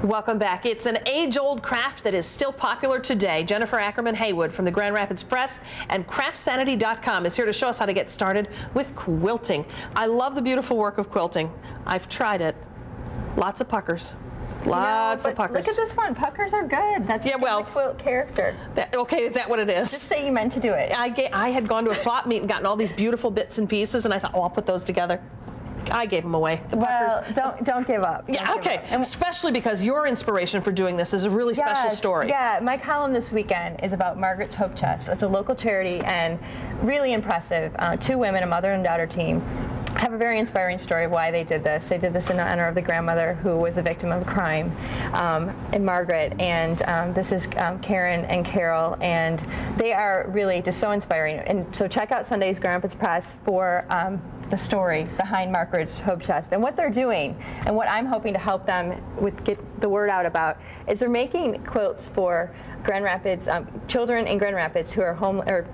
Welcome back. It's an age-old craft that is still popular today. Jennifer Ackerman-Haywood from the Grand Rapids Press and CraftSanity.com is here to show us how to get started with quilting. I love the beautiful work of quilting. I've tried it. Lots of puckers. Lots of puckers. Look at this one. Puckers are good. That's the quilt character. Okay, is that what it is? Just say you meant to do it. I had gone to a swap meet and gotten all these beautiful bits and pieces, and I thought, oh, I'll put those together. I gave them away. The puckers. Well, don't give up. Yeah, okay. Especially because your inspiration for doing this is a really special story. Yeah, my column this weekend is about Margaret's Hope Chest. It's a local charity and really impressive. Two women, a mother and daughter team, have a very inspiring story of why they did this. They did this in honor of the grandmother who was a victim of a crime, and Margaret. And this is Karen and Carol, and they are really just so inspiring. And so check out Sunday's Grand Rapids Press for the story behind Margaret's Hope Chest and what they're doing, and what I'm hoping to help them with get the word out about is they're making quilts for Grand Rapids children in Grand Rapids who are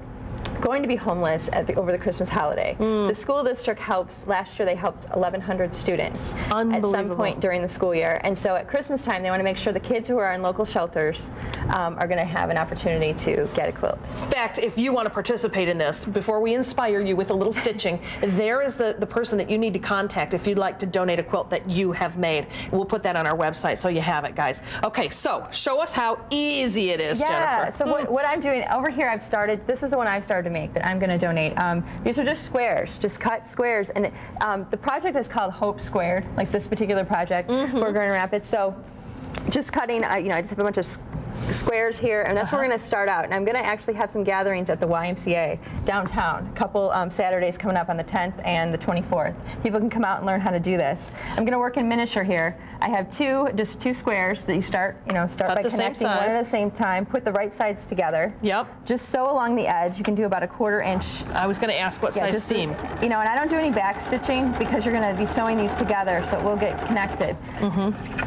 going to be homeless over the Christmas holiday. The school district helps. Last year they helped 1,100 students at some point during the school year, and so at Christmas time they want to make sure the kids who are in local shelters are going to have an opportunity to get a quilt. In fact, if you want to participate in this, before we inspire you with a little stitching, there is the person that you need to contact if you'd like to donate a quilt that you have made. We'll put that on our website so you have it, guys. Okay, so show us how easy it is, Jennifer. Yeah, so what I'm doing over here, this is the one I've started to make that I'm going to donate. These are just squares, just cut squares, and the project is called Hope Squared, like this particular project for Grand Rapids. So just cutting, I just have a bunch of squares here, and that's where we're going to start out. And I'm going to actually have some gatherings at the YMCA downtown, a couple Saturdays coming up on the 10th and the 24th. People can come out and learn how to do this. I'm going to work in miniature here. I have just two squares that you start by connecting one at the same time. Put the right sides together. Yep. Just sew along the edge. You can do about a 1/4 inch. I was going to ask what size seam. And I don't do any back stitching because you're going to be sewing these together, so it will get connected.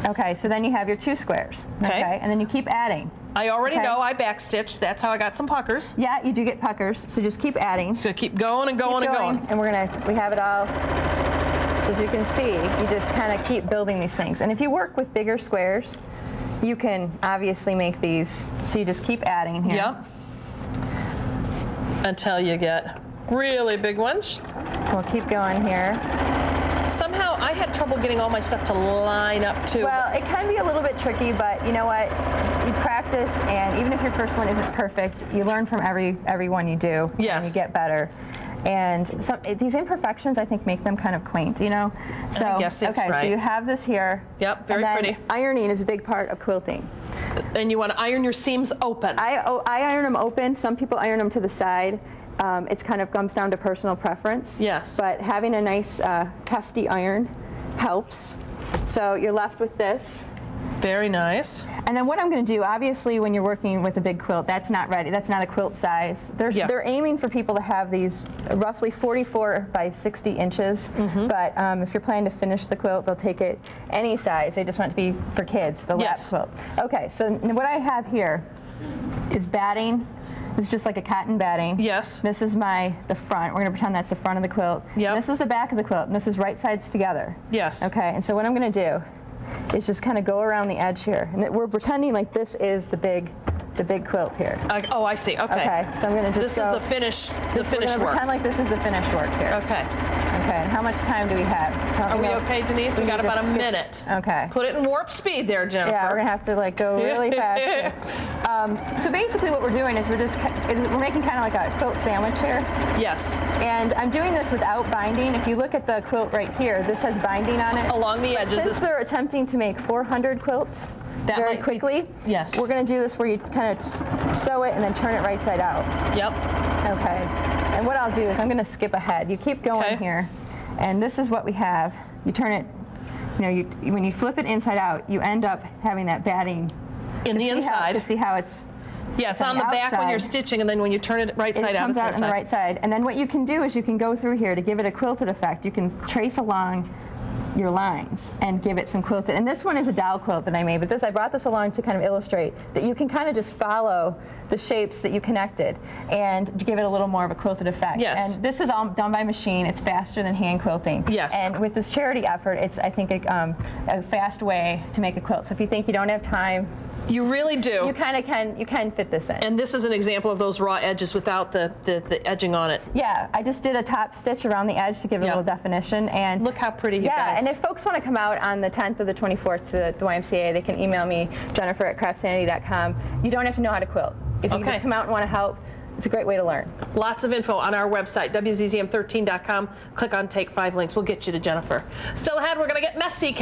Okay, so then you have your two squares. Okay, and then you keep adding. I already know I back stitched. That's how I got some puckers. Yeah, you do get puckers, so just keep adding. So keep going and going and going. And we have it all. So as you can see, you just kind of keep building these things. And if you work with bigger squares, you can obviously make these. So you just keep adding here. Yep. Until you get really big ones. We'll keep going here. Somehow I had trouble getting all my stuff to line up too. Well, it can be a little bit tricky, but you know what? You practice, and even if your first one isn't perfect, you learn from every one you do. Yes. And you get better. And these imperfections, I think, make them kind of quaint, So, I guess that's right. So you have this here. Yep, very pretty. Ironing is a big part of quilting. And you want to iron your seams open. I iron them open. Some people iron them to the side. It kind of comes down to personal preference. Yes. But having a nice hefty iron helps. So you're left with this. Very nice. And then what I'm going to do, obviously, when you're working with a big quilt, that's not ready. That's not a quilt size. They're aiming for people to have these roughly 44 by 60 inches. But if you're planning to finish the quilt, they'll take it any size. They just want it to be for kids, the lap quilt. Okay, so what I have here is batting. It's just like a cotton batting. Yes. This is the front. We're going to pretend that's the front of the quilt. Yep. This is the back of the quilt, and this is right sides together. Yes. Okay, and so what I'm going to do is just kind of go around the edge here. And we're pretending like this is the big quilt here. Oh, I see. Okay. Okay, so I'm going to just This is the finished work. We're going to pretend like this is the finished work here. Okay. Okay, and how much time do we have? Are we okay, Denise? We got about a minute. Okay. Put it in warp speed there, Jennifer. Yeah, we're going to have to go really fast. So basically what we're doing is we're making kind of like a quilt sandwich here. Yes. And I'm doing this without binding. If you look at the quilt right here, this has binding on it. Along the edges. Since they're attempting to make 400 quilts very quickly, yes, we're going to do this where you kind of sew it and then turn it right side out. Yep. Okay. And what I'll do is I'm going to skip ahead. You keep going here, and this is what we have. You turn it, when you flip it inside out, you end up having that batting in the inside. To see how it's. Yeah, it's on the back when you're stitching, and then when you turn it right side out, it comes out on the right side. And then what you can do is you can go through here to give it a quilted effect. You can trace along your lines and give it some quilted. And this one is a dowel quilt that I made, but I brought this along to kind of illustrate that you can kind of just follow the shapes that you connected and to give it a little more of a quilted effect. Yes. And this is all done by machine. It's faster than hand quilting. Yes. And with this charity effort, it's, I think, a fast way to make a quilt. So if you think you don't have time, you really do. you kind of can fit this in. And this is an example of those raw edges without the edging on it. Yeah, I just did a top stitch around the edge to give it a little definition. And look how pretty, you guys. Yeah, and if folks want to come out on the 10th or the 24th to the YMCA, they can email me, Jennifer@CraftSanity.com. You don't have to know how to quilt. If you just come out and want to help, it's a great way to learn. Lots of info on our website, WZZM13.com. Click on Take 5 links. We'll get you to Jennifer. Still ahead, we're going to get messy.